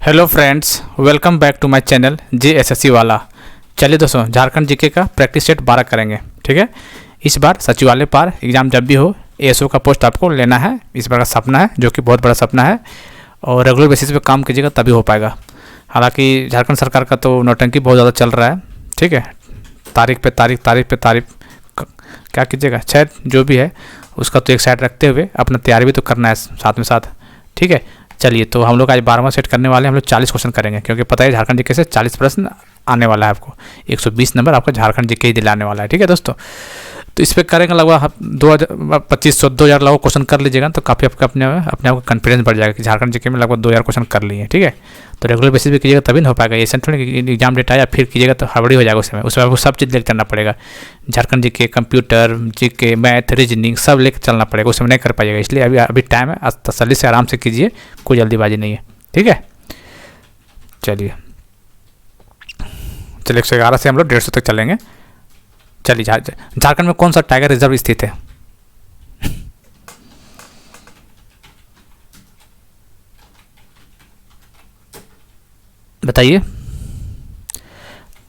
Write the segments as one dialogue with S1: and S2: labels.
S1: Hello friends, welcome back to my channel JSSC वाला। चलिए दोस्तों, झारखंड जीके का प्रैक्टिस सेट 12 करेंगे। ठीक है, इस बार सचिवालय पार एग्ज़ाम जब भी हो ASO का पोस्ट आपको लेना है। इस बार का सपना है, जो कि बहुत बड़ा सपना है, और रेगुलर बेसिस पे काम कीजिएगा तभी हो पाएगा। हालांकि झारखंड सरकार का तो नौटंकी बहुत ज़्यादा चल रहा है। ठीक है, तारीख पे तारीख क्या कीजिएगा, शायद जो भी है उसका तो एक साइड रखते हुए अपना तैयारी भी तो करना है साथ में साथ। ठीक है, चलिए तो हम लोग आज 12वां सेट करने वाले हैं। हम लोग 40 क्वेश्चन करेंगे, क्योंकि पता है झारखंड जीके से 40 प्रश्न आने वाला है। आपको 120 नंबर आपका झारखंड जीके ही दिलाने वाला है। ठीक है दोस्तों, तो इस पर करेंगे लगभग 2500-2000 लगभग क्वेश्चन कर लीजिएगा, तो काफ़ी आपका अपने आप का कॉन्फिडेंस बढ़ जाएगा कि झारखंड जीके में लगभग 2000 क्वेश्चन कर लिए। ठीक है, तो रेगुलर बेसिस पे कीजिएगा तभी ना हो पाएगा। ये थोड़ी एग्जाम डेट आया फिर कीजिएगा तो हड़बड़ी हो जाएगा। उसमें आपको सब चीज़ लेकर चलना पड़ेगा। Jharkhand GK, computer, GK, math, reasoning सब लेकर चलना पड़ेगा। उसमें नहीं कर पाइएगा, इसलिए अभी टाइम है, तसल्ली से आराम से कीजिए, कोई जल्दीबाजी नहीं है। ठीक है, चलिए 111 से हम लोग 150 तक चलेंगे। चलिए, झारखंड में कौन सा टाइगर रिजर्व स्थित है? बताइए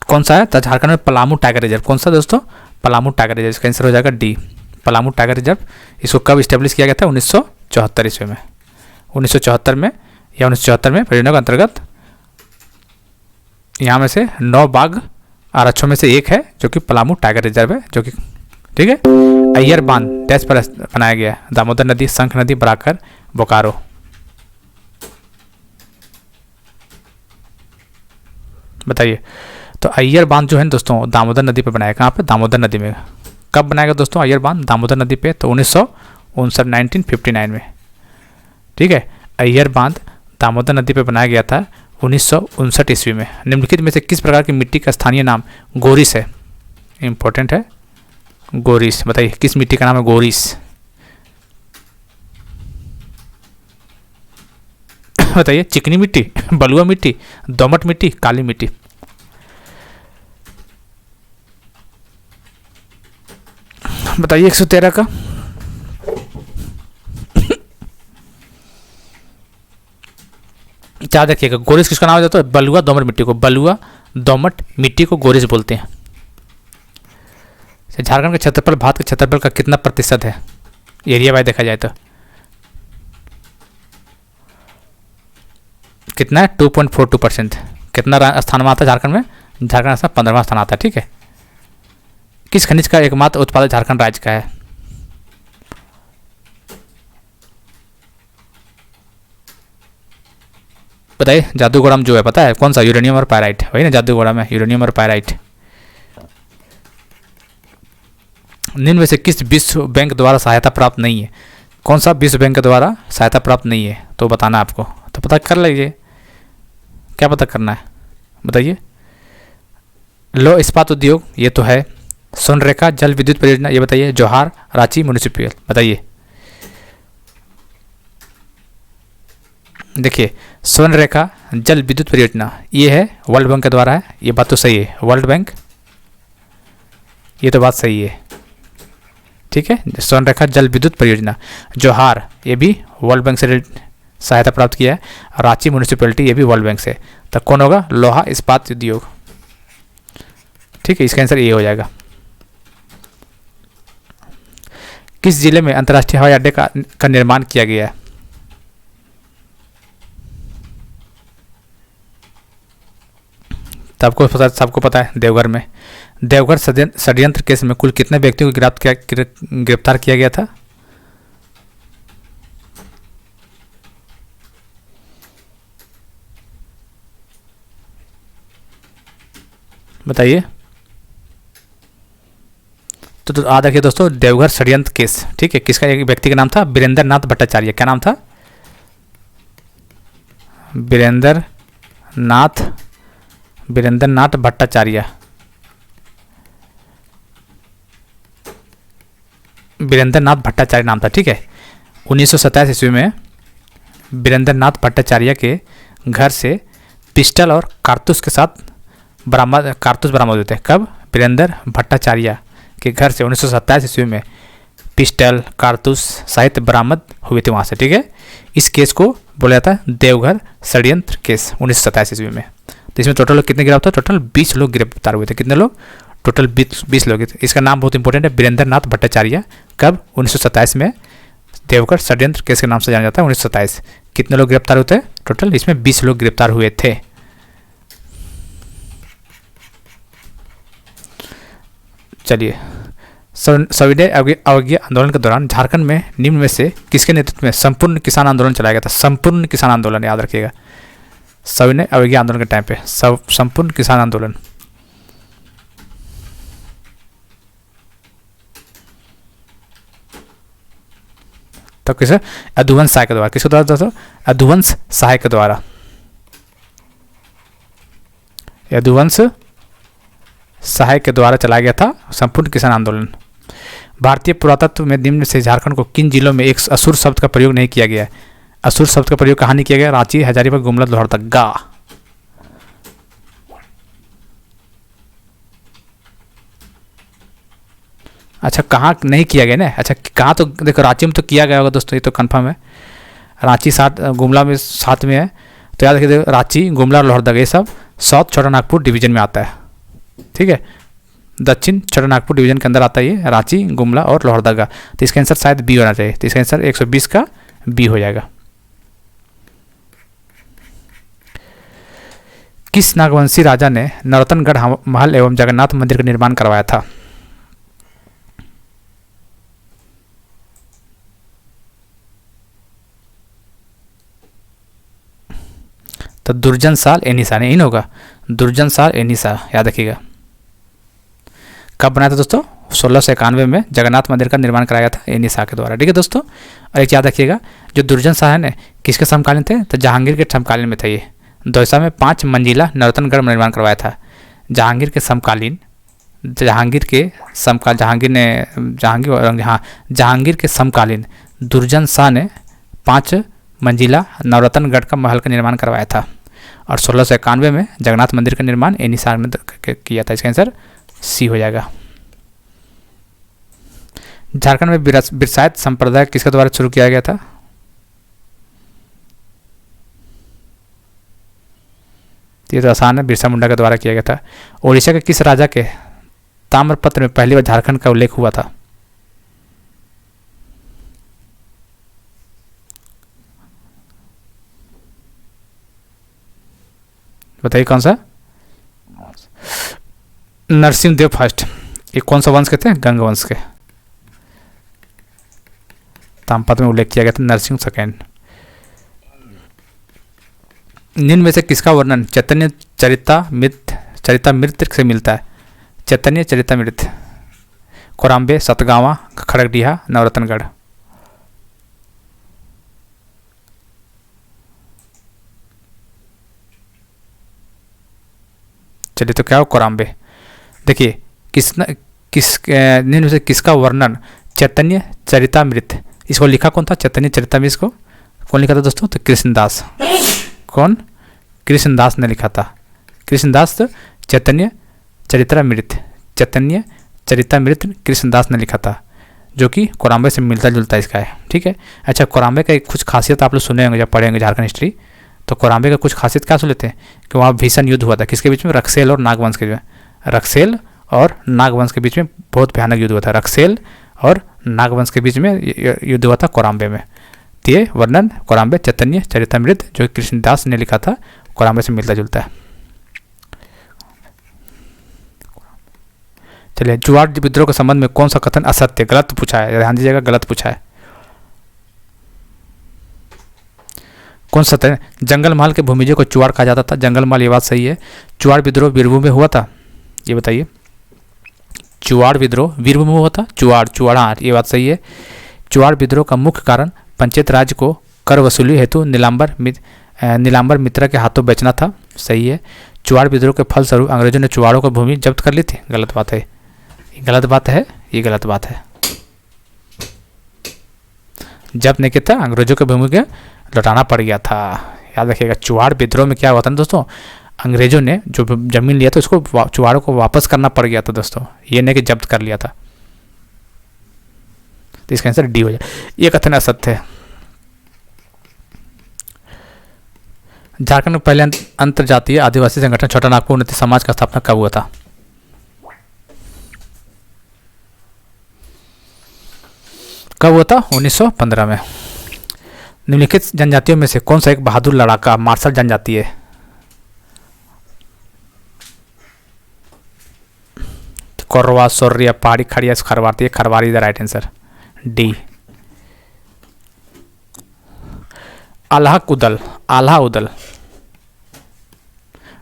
S1: कौन सा है? तो झारखंड में पलामू टाइगर रिजर्व। कौन सा दोस्तों? Palamu tiger reserve. इसका आंसर हो जाएगा डी, पलामू टाइगर रिजर्व। इसको कब इस्टेब्लिश किया गया था? 1974 ईस्वी में। 1974 में या 1974 में परियोजना के अंतर्गत यहाँ में से 9 बाघ आरक्षों में से एक है जो कि पलामू टाइगर रिजर्व है, जो कि ठीक है। अय्यर बांध डैश पर बनाया गया? दामोदर नदी, शंख नदी, बराकर, बोकारो। बताइए। तो अय्यर बांध जो है दोस्तों दामोदर नदी पे बनाया। कहाँ पे? दामोदर नदी में। कब बनाया गया दोस्तों अय्यर बांध दामोदर नदी पे? तो 1959 में। ठीक है, अय्यर बांध दामोदर नदी पे बनाया गया था 1959 ईस्वी में। निम्नलिखित में से किस प्रकार की मिट्टी का स्थानीय नाम गोरिस है? इंपॉर्टेंट है, गोरिस। बताइए किस मिट्टी का नाम है गोरिस? बताइए, चिकनी मिट्टी, बलुआ मिट्टी, दोमट मिट्टी, काली मिट्टी। बताइए 113 का। क्या देखिएगा, गोरिस किसका नाम है? तो बलुआ दोमट मिट्टी को, बलुआ दोमट मिट्टी को गोरिस बोलते हैं। झारखंड का क्षेत्रफल भारत के क्षेत्रफल का कितना प्रतिशत है एरिया वाइज देखा जाए तो? कितना है? 2.42%। कितना स्थान में आता है झारखंड में? झारखंड स्थान 15वां स्थान आता है। ठीक है, किस खनिज का एकमात्र उत्पादक झारखंड राज्य का है? बताइए। जादूगोड़म जो है, पता है कौन सा? यूरेनियम और पायराइट। वही ना जादूगोड़म है, यूरेनियम और पायराइट। निम्न में से किस विश्व बैंक द्वारा सहायता प्राप्त नहीं है? कौन सा विश्व बैंक द्वारा सहायता प्राप्त नहीं है तो बताना आपको। तो पता कर लीजिए, क्या पता करना है बताइए। लौह इस्पात उद्योग, ये तो है। स्वर्णरेखा जल विद्युत परियोजना, ये बताइए। जोहार रांची म्युनिसिपल, बताइए। देखिए, स्वर्णरेखा जल विद्युत परियोजना ये है वर्ल्ड बैंक के द्वारा है। ये बात तो सही है, वर्ल्ड बैंक, ये तो बात सही है। ठीक है, स्वर्णरेखा जल विद्युत परियोजना। जोहार ये भी वर्ल्ड बैंक से सहायता प्राप्त किया है। रांची म्यूनिसिपैलिटी ये भी वर्ल्ड बैंक से। तो कौन होगा? लोहा इस्पात उद्योग। ठीक है, इसका आंसर ये हो जाएगा। किस जिले में अंतर्राष्ट्रीय हवाई अड्डे का निर्माण किया गया है? सबको पता है, देवघर में। देवघर षड्यंत्र केस में कुल कितने व्यक्तियों को गिरफ्तार किया गया था? बताइए। तो आ देखिए दोस्तों, देवघर षड्यंत्र केस। ठीक है, किसका? एक व्यक्ति का नाम था वीरेंद्र नाथ भट्टाचार्य। क्या नाम था? वीरेंद्र नाथ भट्टाचार्य। वीरेंद्र नाथ भट्टाचार्य नाम था। ठीक है, 1927 ईस्वी में वीरेंद्र नाथ भट्टाचार्य के घर से पिस्टल और कारतूस के साथ कारतूस बरामद हुए थे। कब? वीरेंद्र भट्टाचार्य के घर से 1927 ईस्वी में पिस्टल, कारतूस साहित्य बरामद हुए थे वहाँ से। ठीक है, इस केस को बोला जाता है देवघर षड्यंत्र केस 1927 ईस्वी में। तो इसमें टोटल कितने गिरफ्तार, टोटल 20 लोग गिरफ्तार हुए थे। कितने लोग, टोटल 20 लोग। इसका नाम बहुत इंपॉर्टेंट है, वीरेंद्र नाथ भट्टाचार्य। कब, 1927 में देवघर षड्यंत्र केस के नाम से जाना जाता है, 1927। कितने लोग गिरफ्तार हुए थे, टोटल इसमें 20 लोग गिरफ्तार हुए थे। चलिए, सविनय अवज्ञा आंदोलन के दौरान झारखंड में निम्न में से किसके नेतृत्व में संपूर्ण किसान आंदोलन चलाया गया था। संपूर्ण किसान आंदोलन, याद रखिएगा, सविनय अवज्ञा आंदोलन के टाइम पे संपूर्ण किसान आंदोलन। तो किसे, यदुवंश सहाय के द्वारा। किसके द्वारा दोस्तों, यदुवंश सहाय के द्वारा। यदुवंश सहाय के द्वारा चलाया गया था संपूर्ण किसान आंदोलन। भारतीय पुरातत्व में निम्न से झारखंड को किन जिलों में एक असुर शब्द का प्रयोग नहीं किया गया है। असुर शब्द का प्रयोग कहाँ नहीं किया गया, रांची, हजारीबाग, गुमला, लोहरदगा। अच्छा, कहाँ नहीं किया गया ना, अच्छा कहाँ, तो देखो रांची में तो किया गया होगा दोस्तों, ये तो कंफर्म है। रांची साथ, गुमला में साथ में है, तो याद रखिए देखो रांची, गुमला, लोहरदगा ये सब साउथ छोटानागपुर डिवीजन में आता है। ठीक है, दक्षिण छोटानागपुर डिवीजन के अंदर आता है ये रांची, गुमला और लोहरदगा। तो इसका आंसर शायद बी होना चाहिए। तो इसका आंसर 120 का बी हो जाएगा। किस नागवंशी राजा ने नौरतनगढ़ महल एवं जगन्नाथ मंदिर का निर्माण करवाया था। तो दुर्जन साल एनिसा ने, इन होगा दुर्जन साल एनिसा, याद रखिएगा। कब बनाया था दोस्तों, 1691 में जगन्नाथ मंदिर का निर्माण कराया था एनिसा के द्वारा। ठीक है दोस्तों, और एक याद रखिएगा, जो दुर्जन शाह है ना, किसके समकालीन थे, तो जहांगीर के समकालीन में थे ये। दौसा में 5 मंजिला नौरतनगढ़ निर्माण करवाया था जहांगीर के समकालीन। जहांगीर के समकालीन दुर्जन शाह ने 5 मंजिला नवरत्नगढ़ का महल का निर्माण करवाया था। और 1691 में जगन्नाथ मंदिर का निर्माण एनिसार में किया था। इसका आंसर सी हो जाएगा। झारखंड में बिरसायत संप्रदाय किसके द्वारा शुरू किया गया था। ये तो आसान है, बिरसा मुंडा के द्वारा किया गया था। ओडिशा के किस राजा के ताम्रपत्र में पहली बार झारखंड का उल्लेख हुआ था। बताइए कौन सा, नरसिंहदेव फर्स्ट। ये कौन सा वंश के थे, गंग वंश के। ताम्रपत्र में उल्लेख किया गया था नरसिंह सेकेंड। निम्न में से किसका वर्णन चैतन्य चरितामृत से मिलता है। चैतन्य चरितामृत, कोराम्बे, सतगावा, खड़गडीहा, नवरत्नगढ़। चलिए तो क्या हो, कोराम्बे। देखिए निम्न में से किसका वर्णन चैतन्य चरितामृत, इसको लिखा कौन था, चैतन्य चरितामृत को कौन लिखा था दोस्तों, तो कृष्णदास। कौन, कृष्णदास ने लिखा था। कृष्णदास चैतन्य चरितामृत कृष्णदास ने लिखा था, जो कि कोराम्बे से मिलता जुलता इसका है। ठीक है, अच्छा कोराम्बे का एक कुछ खासियत आप लोग सुने होंगे जब पढ़ेंगे झारखंड हिस्ट्री। तो कोराम्बे का कुछ खासियत क्या सुन लेते हैं कि वहाँ भीषण युद्ध हुआ था किसके बीच में, रक्सेल और नागवंश के बीच में। रक्सेल और नागवंश के बीच में बहुत भयानक युद्ध हुआ था। रक्सेल और नागवंश के बीच में युद्ध हुआ था कोराम्बे में। तो ये वर्णन कोराम्बे चैतन्य चरितामृत जो कृष्णदास ने लिखा था, कोराम्बे से मिलता जुलता है। चलिए, जुआर विद्रोह के संबंध में कौन सा कथन असत्य, गलत पूछा है, ध्यान दीजिएगा, गलत पूछा है। कौन सा है, जंगल महल के भूमिजों को चुआड़ कहा जाता था। जंगल महल, ये बात सही है। चुआड़ विद्रोह वीरभूमि में हुआ था, ये बताइए। चुआड़ विद्रोह वीरभूमि में हुआ था। चुआड़ा, ये बात सही है। चुआड़ विद्रोह का मुख्य कारण पंचायत राज को कर वसूली हेतु नीलांबर मित्रा के हाथों बेचना था, सही है। चुआड़ विद्रोह के फलस्वरूप अंग्रेजों ने चुआड़ों को भूमि जब्त कर ली थी, गलत बात है। गलत बात है, ये गलत बात है। जब्त नहीं किया था, अंग्रेजों के भूमि के लौटाना पड़ गया था, याद रखिएगा। चुआड़ विद्रोह में क्या हुआ था ना दोस्तों, अंग्रेजों ने जो जमीन लिया था उसको चुआड़ों को वापस करना पड़ गया था दोस्तों, ये नहीं कि जब्त कर लिया था। तो इसका आंसर डी हो जाए। ये कथन असत्य है। झारखंड में पहले अंतर्जातीय आदिवासी संगठन छोटा नागपुर उन्नति समाज का स्थापना कब हुआ था? कब हुआ था? 1915 में। निम्नलिखित जनजातियों में से कौन सा एक बहादुर लड़ाका मार्शल जनजाति है? Korwa, Sauria, Pahari, Kharia, Kharwati. Kharwari the right answer, D. Alha Udal, Alha Udal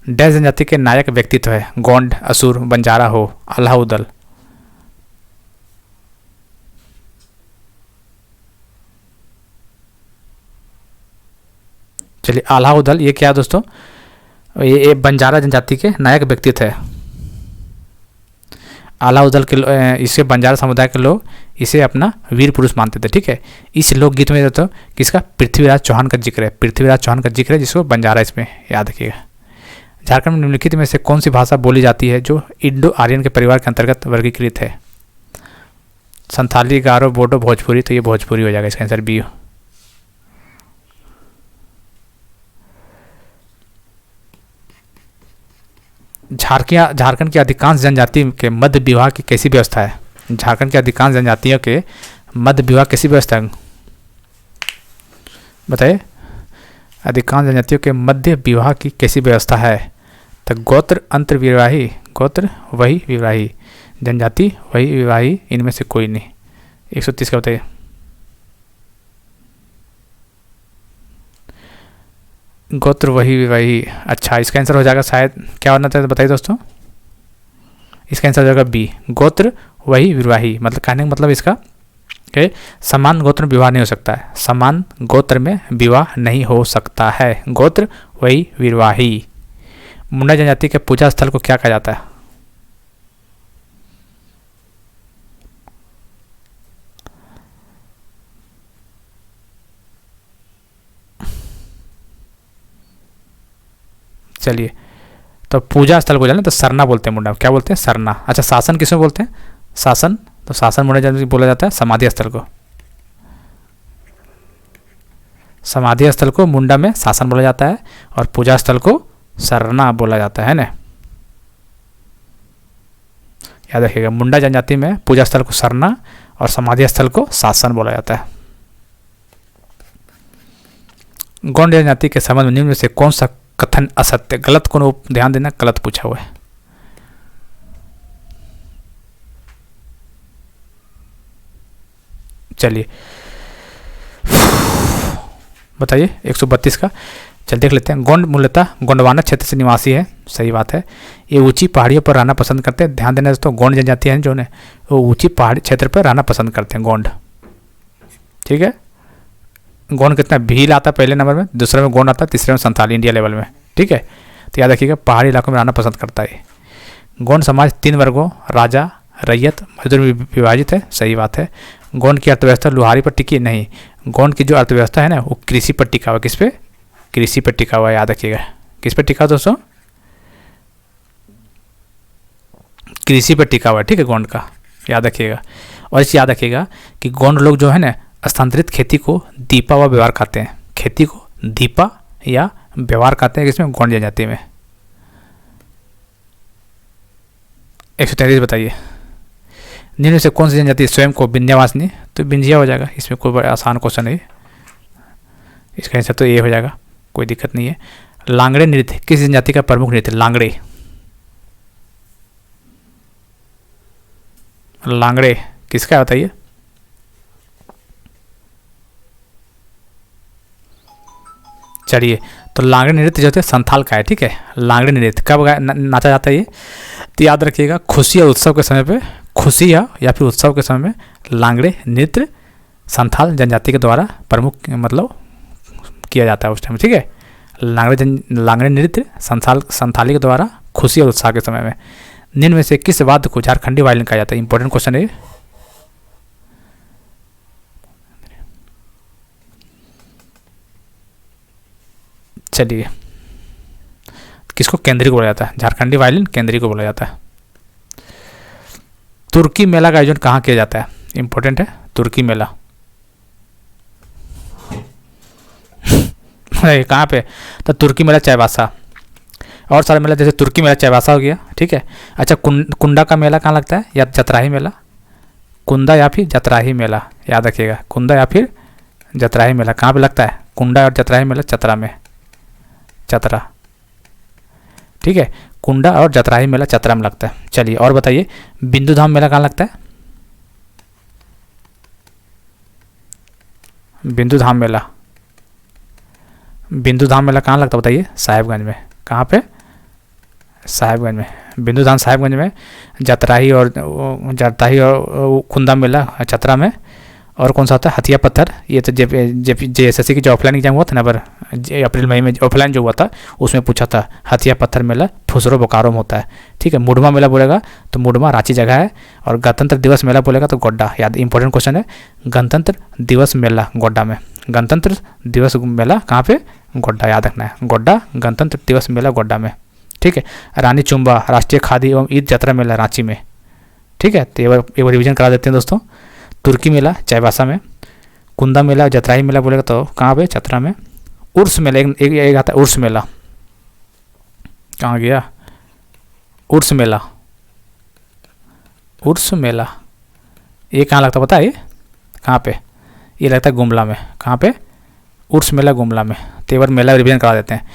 S1: dash जनजाति के नायक व्यक्तित्व है? गोंड, असुर, बंजारा हो। आल्हा उदल। चलिए, आल्हा उदल ये क्या है दोस्तों? ये बंजारा जनजाति के नायक व्यक्तित्व है। आल्हा उदल के इसे बंजारा समुदाय के लोग इसे अपना वीर पुरुष मानते थे। ठीक है, इस लोकगीत में तो किसका? पृथ्वीराज चौहान का जिक्र है। पृथ्वीराज चौहान का जिक्र है, जिसको बंजारा इसमें याद रखिएगा। झारखंड में निम्नलिखित में से कौन सी भाषा बोली जाती है जो इंडो आर्यन के परिवार के अंतर्गत वर्गीकृत है? संथाली, गारो, बोडो, भोजपुरी। तो ये भोजपुरी हो जाएगा, इसका आंसर बी। झारखंड की अधिकांश जनजाति के मध्य विवाह की कैसी व्यवस्था है? झारखंड की अधिकांश जनजातियों के मध्य विवाह कैसी व्यवस्था है? बताइए, अधिकांश जनजातियों के मध्य विवाह की कैसी व्यवस्था है? तो गोत्र अंतर्विवाही, गोत्र वही विवाही, जनजाति वही विवाही, इनमें से कोई नहीं। 130 का बताइए। गोत्र वही विवाही। अच्छा, इसका आंसर हो जाएगा शायद, क्या होना चाहिए बताइए दोस्तों? इसका आंसर हो जाएगा बी, गोत्र वही विवाही। मतलब कहने का मतलब इसका कि समान गोत्र में विवाह नहीं हो सकता है। समान गोत्र में विवाह नहीं हो सकता है, गोत्र वही विवाही। मुंडा जनजाति के पूजा स्थल को क्या कहा जाता है? चलिए, तो पूजा स्थल को जाने तो सरना बोलते हैं मुंडा। क्या बोलते हैं? सरना। अच्छा, शासन किसमें बोलते हैं? शासन, तो शासन मुंडा जनजाति बोला जाता है समाधि स्थल को। समाधि स्थल को मुंडा में शासन बोला जाता है और पूजा स्थल को सरना बोला जाता है ना। याद रखिएगा, मुंडा जनजाति में पूजा स्थल को सरना और समाधि स्थल को शासन बोला जाता है। गोंड जनजाति के संबंध में निम्न में से कौन सा कथन असत्य? गलत को ध्यान देना, गलत पूछा हुआ है। चलिए बताइए 132 का। चल देख लेते हैं। गोंड मूलतः गोंडवाना क्षेत्र से निवासी है, सही बात है। ये ऊंची पहाड़ियों पर रहना पसंद करते हैं। ध्यान देना दोस्तों, गोंड जनजाति हैं जो ने वो ऊंची पहाड़ी क्षेत्र पर रहना पसंद करते हैं, गोंड। ठीक है, गोंड कितना भील आता है पहले नंबर में, दूसरे में गोंड आता है, तीसरे में संथाली इंडिया लेवल में। ठीक है, तो याद रखिएगा पहाड़ी इलाकों में रहना पसंद करता है। गोंड समाज 3 वर्गों रैयत, मजदूर में विभाजित है, सही बात है। गोंड की अर्थव्यवस्था लुहारी पर टिकी नहीं। गोंड की जो अर्थव्यवस्था है ना वो कृषि पर टिका हुआ। किस पे? कृषि पर टिका हुआ है, याद रखिएगा। किस पर टिका दोस्तों? कृषि पर टिका हुआ है। ठीक है, गोंड का याद रखिएगा। और इसे याद रखिएगा कि गोंड लोग जो है ना स्थानांतरित खेती को दीपा व व्यवहार कहते हैं। खेती को दीपा या व्यवहार कहते हैं, किसमें? गोंड जनजाति में। 133 बताइए, निम्न से कौन सी जनजाति स्वयं को विंध्यवासिनी? तो विंध्या हो जाएगा, इसमें कोई बड़ा आसान क्वेश्चन नहीं। इसका आंसर तो ये हो जाएगा, कोई दिक्कत नहीं है। लांगड़े नृत्य किस जनजाति का प्रमुख नृत्य? लांगड़े, लांगड़े किसका है बताइए? चलिए, तो लांगड़े नृत्य जो होते हैं संथाल का है। ठीक है, लांगड़े नृत्य कब नाचा जाता है ये? तो याद रखिएगा, खुशी और उत्सव के समय पे, खुशी या फिर उत्सव के समय में लांगड़े नृत्य संथाल जनजाति के द्वारा प्रमुख मतलब किया जाता है उस टाइम। ठीक है, लांगड़े नृत्य संथाली के द्वारा खुशी और उत्साह के समय में। निम्न में से किस वाद्य को झारखंडी वायलिन कहा जाता है? इंपॉर्टेंट क्वेश्चन है। चलिए, किसको केंद्री को बोला जाता है? झारखंडी वायलिन केंद्री को बोला जाता है। तुर्की मेला का आयोजन कहाँ किया जाता है? इंपॉर्टेंट है, तुर्की मेला। कहाँ पे? तो तुर्की मेला चाईबासा। और सारे मेला जैसे तुर्की मेला चाईबासा हो गया, ठीक है। अच्छा, कुंडा का मेला कहाँ लगता है? या जतराही मेला, कुंदा या फिर जतराही मेला, याद रखिएगा, कुंदा या फिर जतराही मेला कहाँ पे लगता है? कुंडा और जतराही मेला चतरा में, चतरा, ठीक है। कुंडा और जतराही मेला चतरा में लगता है। चलिए और बताइए, बिंदु धाम मेला कहाँ लगता है? बिंदु धाम मेला, बिंदु धाम मेला कहाँ लगता है बताइए? साहिबगंज में। कहाँ पे? साहिबगंज में। बिंदु धाम साहिबगंज में। जतराही और कुंदा मेला चतरा में। और कौन सा होता है? हथिया पत्थर, ये तो JSSC की जो ऑफलाइन एग्जाम हुआ था ना, पर अप्रैल मई में ऑफलाइन जो हुआ था उसमें पूछा था, हथिया पत्थर मेला फुसरो बोकारो में होता है, ठीक है। मुडमा मेला बोलेगा तो मुडमा रांची जगह है। और गणतंत्र दिवस मेला बोलेगा तो गोड्डा, याद, इंपॉर्टेंट क्वेश्चन है। गणतंत्र दिवस मेला गोड्डा में, गणतंत्र दिवस मेला कहाँ पे? गोड्डा, याद रखना है, गोड्डा गणतंत्र दिवस मेला गोड्डा में, ठीक है। रानी चुम्बा राष्ट्रीय खादी एवं ईद यात्रा मेला रांची में, ठीक है। तो एक बार रिविजन करा देते हैं दोस्तों। तुर्की मेला चाईबासा में, कुंदा मेला जतराही मेला बोलेगा तो कहाँ पे? चतरा में। उर्स मेला एक आता है, उर्स मेला कहाँ गया? उर्स मेला, उर्स मेला ये कहाँ लगता है पता है? ये कहाँ पे? ये लगता है गुमला में। कहाँ पे? उर्स मेला गुमला में। तो एक बार मेला रिविजन करा देते हैं।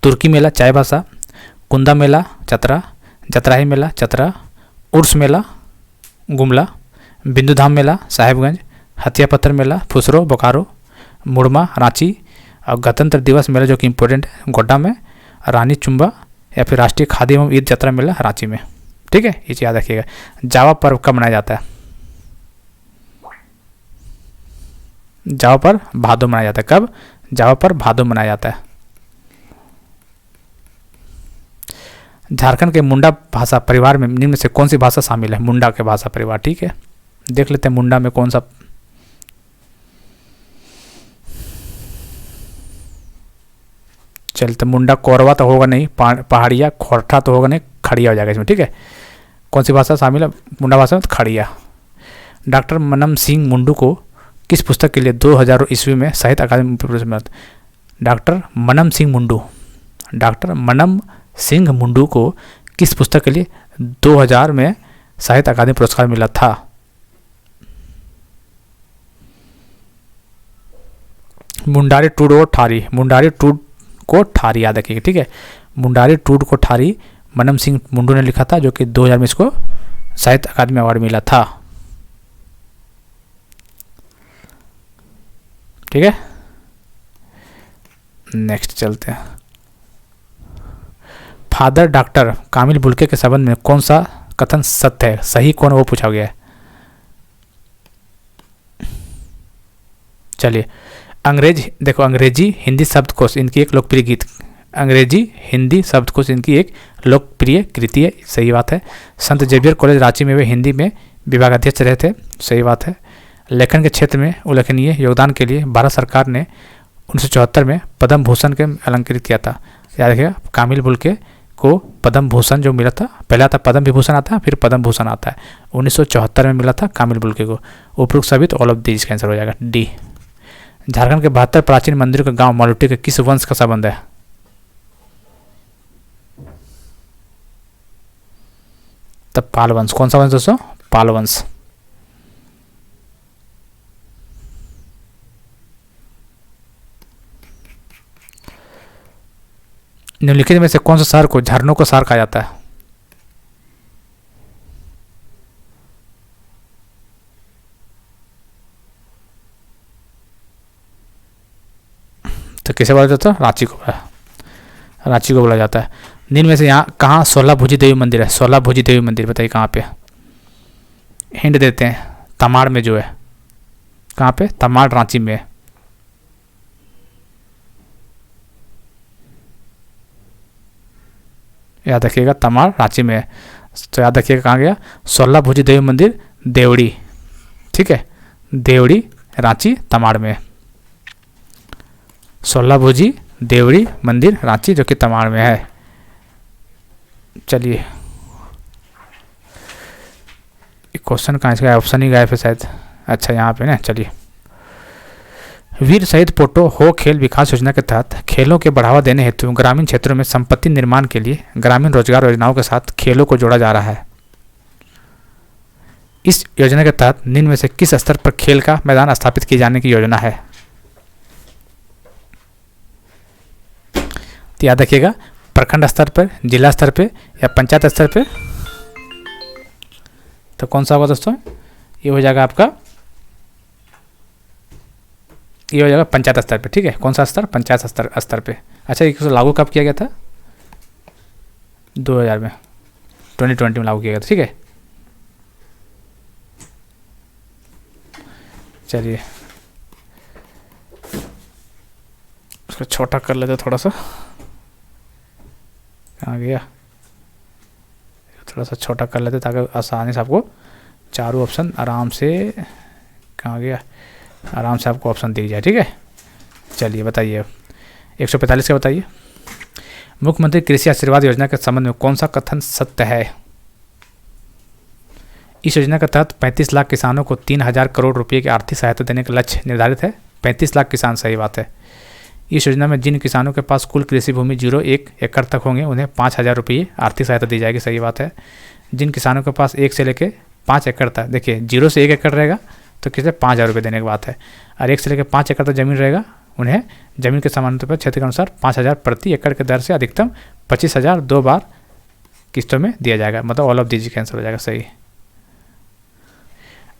S1: तुर्की मेला चाईबासा, कुंदा मेला चतरा, जतराही मेला चतरा, उर्स मेला गुमला, बिंदुधाम मेला साहिबगंज, हथिया पत्थर मेला फुसरो बोकारो, मुड़मा रांची, और गणतंत्र दिवस मेला जो कि इम्पोर्टेंट है गोड्डा में, रानी चुम्बा या फिर राष्ट्रीय खादी एवं ईद यात्रा मेला रांची में, ठीक है। ये याद रखिएगा। जावा पर्व कब मनाया जाता है? जावा पर्व भादो मनाया जाता है। कब? जावा पर्व भादो मनाया जाता है। झारखंड के मुंडा भाषा परिवार में निम्न में से कौन सी भाषा शामिल है? मुंडा के भाषा परिवार, ठीक है। देख लेते हैं मुंडा में कौन सा। चलते, मुंडा कोरवा तो होगा नहीं, पहाड़िया खोरठा तो होगा नहीं, खड़िया हो जाएगा इसमें, ठीक है। कौन सी भाषा शामिल है मुंडा भाषा में? तो खड़िया। डॉक्टर मनम सिंह मुंडू को किस पुस्तक के लिए 2000 ईस्वी में साहित्य अकादमी पुरस्कार मिला? डॉक्टर मनम सिंह मुंडू, डॉक्टर मनम सिंह मुंडू को किस पुस्तक के लिए 2000 में साहित्य अकादमी पुरस्कार मिला था? मुंडारी टूड और ठारी, मुंडारी टूड को ठारी, याद रखिएगा, ठीक है। मुंडारी टूड को ठारी मनम सिंह मुंडू ने लिखा था, जो कि 2000 में इसको साहित्य अकादमी अवार्ड मिला था, ठीक है। नेक्स्ट चलते हैं। फादर डॉक्टर कामिल बुल्के के संबंध में कौन सा कथन सत्य है? सही कौन, वो पूछा गया है। चलिए, देखो अंग्रेजी हिंदी शब्दकोश इनकी एक लोकप्रिय गीत, अंग्रेजी हिंदी शब्दकोश इनकी एक लोकप्रिय कृति है, सही बात है। संत जेवियर कॉलेज रांची में वे हिंदी में विभागाध्यक्ष रहे थे, सही बात है। लेखन के क्षेत्र में उल्लेखनीय योगदान के लिए भारत सरकार ने 1974 में पद्म भूषण के अलंकृत किया था, याद रखिएगा। कामिल बुल्के को पद्म भूषण जो मिला था, पहले आता पद्म विभूषण आता है, फिर पद्म भूषण आता है, 1974 में मिला था कामिल बुल्के को। उपरोक्त सभी तो ऑल ऑफ दीज का आंसर हो जाएगा डी। झारखंड के 72 प्राचीन मंदिरों का गांव मालूटी के किस वंश का संबंध है? तब पाल वंश। कौन सा वंश दोस्तों? पाल वंश। निम्नलिखित में से कौन सा शहर को झरनों का शहर कहा जाता है? तो किसे बोला जाता है? रांची को, रांची को बोला जाता है। निम्न में से यहाँ कहाँ 16 भुजी देवी मंदिर है? 16 भुजी देवी मंदिर बताइए कहाँ पे? हिंट देते हैं, तमाड़ में जो है। कहाँ पे? तमाड़ रांची में। याद रखिएगा, तमाड़ रांची में है। तो याद रखिएगा कहाँ गया? 16 भुजी देवी मंदिर देवड़ी, ठीक है। देवड़ी रांची तमाड़ में। 16 भुजी देवड़ी मंदिर रांची जो कि तमाड़ में है। चलिए, क्वेश्चन कहाँ इसका? ऑप्शन ही गायब है शायद। अच्छा यहाँ पे ना, चलिए वीर शहीद पोटो हो खेल विकास योजना के तहत खेलों के बढ़ावा देने हेतु ग्रामीण क्षेत्रों में संपत्ति निर्माण के लिए ग्रामीण रोजगार योजनाओं के साथ खेलों को जोड़ा जा रहा है। इस योजना के तहत निम्न में से किस स्तर पर खेल का मैदान स्थापित किए जाने की योजना है? तो याद रखिएगा, प्रखंड स्तर पर, जिला स्तर पर या पंचायत स्तर पर। तो कौन सा होगा दोस्तों? ये हो जाएगा आपका, ये हो जाएगा पंचायत स्तर पे। ठीक है, कौन सा स्तर? पंचायत स्तर पे। अच्छा, ये लागू कब किया गया था? 2000 में, 2020 में लागू किया गया था। ठीक है, चलिए उसको छोटा कर लेते थोड़ा सा। कहाँ गया? थोड़ा सा छोटा कर लेते ताकि आसानी से आपको चारों ऑप्शन आराम से, कहाँ गया, आराम से आपको ऑप्शन दी जाए। ठीक है, चलिए बताइए 145 का बताइए। मुख्यमंत्री कृषि आशीर्वाद योजना के संबंध में कौन सा कथन सत्य है? इस योजना के तहत 35 लाख किसानों को 3000 करोड़ रुपए की आर्थिक सहायता देने का लक्ष्य निर्धारित है। 35 लाख किसान, सही बात है। इस योजना में जिन किसानों के पास कुल कृषि भूमि 0-1 एकड़ तक होंगे उन्हें 5000 रुपये आर्थिक सहायता दी जाएगी, सही बात है। जिन किसानों के पास 1 से लेकर 5 एकड़ तक, देखिए 0 से 1 एकड़ रहेगा तो किसे 5000 रुपये देने की बात है, और 1 से लेकर 5 एकड़ तक जमीन रहेगा उन्हें जमीन के समानांतर पर क्षेत्र के अनुसार 5000 प्रति एकड़ के दर से अधिकतम 25,000 2 बार किस्तों में दिया जाएगा। मतलब ऑल ऑफ दीज कैंसिल हो जाएगा, सही।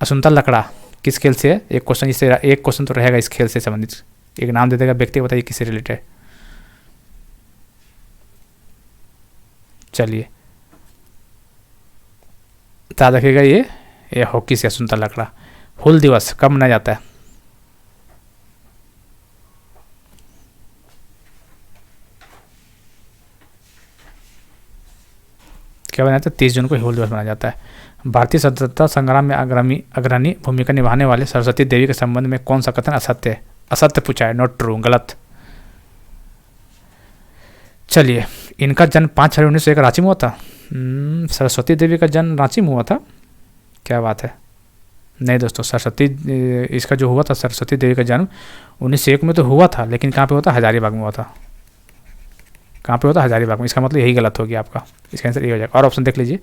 S1: असुंता लकड़ा किस खेल से है? एक क्वेश्चन, इससे एक क्वेश्चन तो रहेगा इस खेल से संबंधित। एक नाम दे देगा व्यक्ति, बताइए किससे रिलेटेड। चलिए याद रखिएगा, ये हॉकी से असुंता लकड़ा। हुल दिवस कब मनाया जाता है? क्या मनाया जाता है? 30 जून को हुल दिवस मनाया जाता है। भारतीय स्वतंत्रता संग्राम में अग्रणी भूमिका निभाने वाले सरस्वती देवी के संबंध में कौन सा कथन असत्य है? असत्य पूछा है, नॉट ट्रू, गलत। चलिए, इनका जन्म 5 फरवरी 1901 रांची में हुआ था। सरस्वती देवी का जन्म रांची में हुआ था, क्या बात है। नहीं दोस्तों, इसका जो हुआ था सरस्वती देवी का जन्म 1901 में तो हुआ था, लेकिन कहाँ पे हुआ था? हजारीबाग में हुआ था। कहाँ पे हुआ था? हजारीबाग में। इसका मतलब यही गलत हो गया आपका, इसका आंसर ये हो जाएगा। और ऑप्शन देख लीजिए,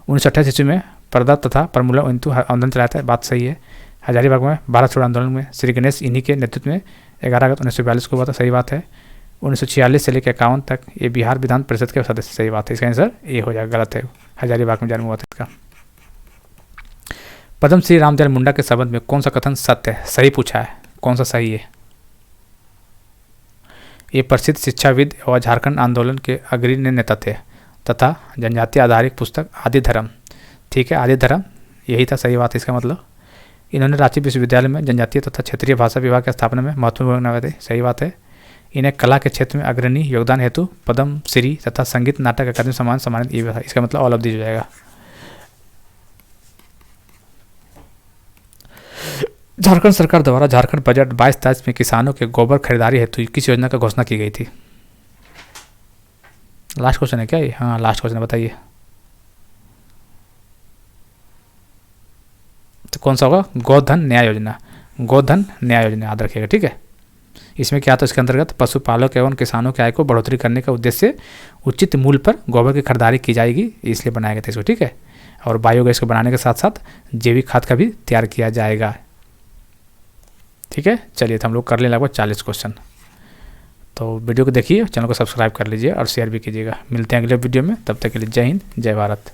S1: 1928 ईस्वी में पर्दा तथा प्रमूलन आंदोलन चलाया था, बात सही है। हजारीबाग में भारत छोड़ो आंदोलन में श्री गणेश इन्हीं के नेतृत्व में 11 अगस्त 1942 को हुआ था, सही बात है। 1946 से लेकर 51 तक ये बिहार विधान परिषद के सदस्य, सही बात है। इसका आंसर ये हो जाएगा, गलत है। हजारीबाग में जन्म हुआ था इसका। पद्म श्री रामदयाल मुंडा के संबंध में कौन सा कथन सत्य है? सही पूछा है, कौन सा सही है? ये प्रसिद्ध शिक्षाविद और झारखंड आंदोलन के अग्रणी नेता थे तथा जनजातीय आधारित पुस्तक आदि धर्म, ठीक है, आदि धर्म यही था, सही बात है। इसका मतलब इन्होंने रांची विश्वविद्यालय में जनजातीय तथा क्षेत्रीय भाषा विभाग की स्थापना में महत्वपूर्ण भूमिका निभाई थी, सही बात है। इन्हें कला के क्षेत्र में अग्रणी योगदान हेतु पद्म श्री तथा संगीत नाटक अकादमी सम्मान सम्मानित किया था। इसका मतलब ऑल ऑफ दीज हो जाएगा। झारखंड सरकार द्वारा झारखंड बजट 22-23 में किसानों के गोबर खरीदारी हेतु किस योजना की घोषणा की गई थी? लास्ट क्वेश्चन है क्या ये? हाँ, लास्ट क्वेश्चन, बताइए तो कौन सा होगा? गोधन न्याय योजना। गोधन न्याय योजना याद रखिएगा, ठीक है। इसमें क्या था? इसके अंतर्गत पशुपालक एवं किसानों की आय को बढ़ोतरी करने का उद्देश्य से उचित मूल्य पर गोबर की खरीदारी की जाएगी, इसलिए बनाया गया था इसको, ठीक है। और बायोगैस को बनाने के साथ साथ जैविक खाद का भी तैयार किया जाएगा, ठीक है। चलिए, तो हम लोग कर लें लगभग 40 क्वेश्चन। तो वीडियो को देखिए, चैनल को सब्सक्राइब कर लीजिए और शेयर भी कीजिएगा। मिलते हैं अगले वीडियो में, तब तक के लिए जय हिंद, जय भारत।